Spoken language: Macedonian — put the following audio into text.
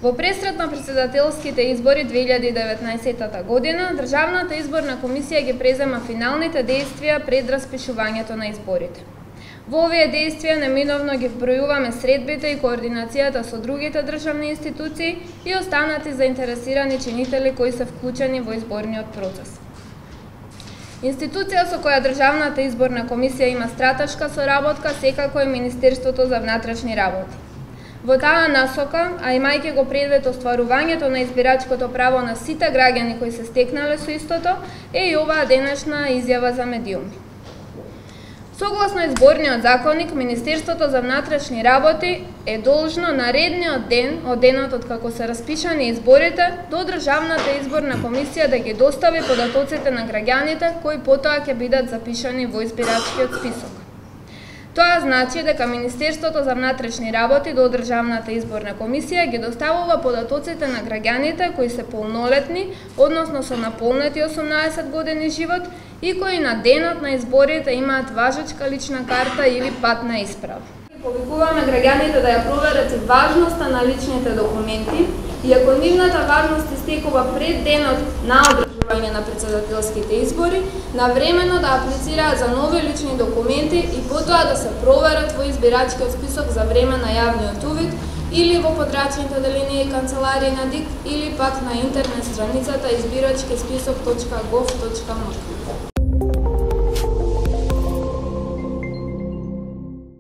Во пресрет на претседателските избори 2019 година, Државната изборна комисија ги презема финалните действија пред распишувањето на изборите. Во овие действија неминовно ги вбројуваме средбите и координацијата со другите државни институции и останати заинтересирани чинители кои се вклучени во изборниот процес. Институција со која Државната изборна комисија има стратешка соработка секако е Министерството за внатрешни работи. Во таа насока, а имајќи го предвид остварувањето на избирачкото право на сите граѓани кои се стекнале со истото, е и оваа денешна изјава за медиуми. Согласно изборниот законник, Министерството за внатрешни работи е должно наредниот ден од денот од како се распишани изборите до Државната изборна комисија да ги достави податоците на граѓаните кои потоа ќе бидат запишани во избирачкиот список. Тоа значи дека Министерството за внатрешни работи до Државната изборна комисија ги доставува податоците на граѓаните кои се полнолетни, односно со наполнети 18 години живот и кои на денот на изборите имаат важечка лична карта или патна исправа. Повикуваме граѓаните да ја проверат и важноста на личните документи и ако нивната важност истекува пред денот на одржување на претседателските избори, навремено да аплицираат за нови лични документи и потоа да се проверат во избирачкиот список за време на јавниот увид или во подрачните оделенија и канцеларии на ДИК или пак на интернет страницата избирачкисписок.gov.mk.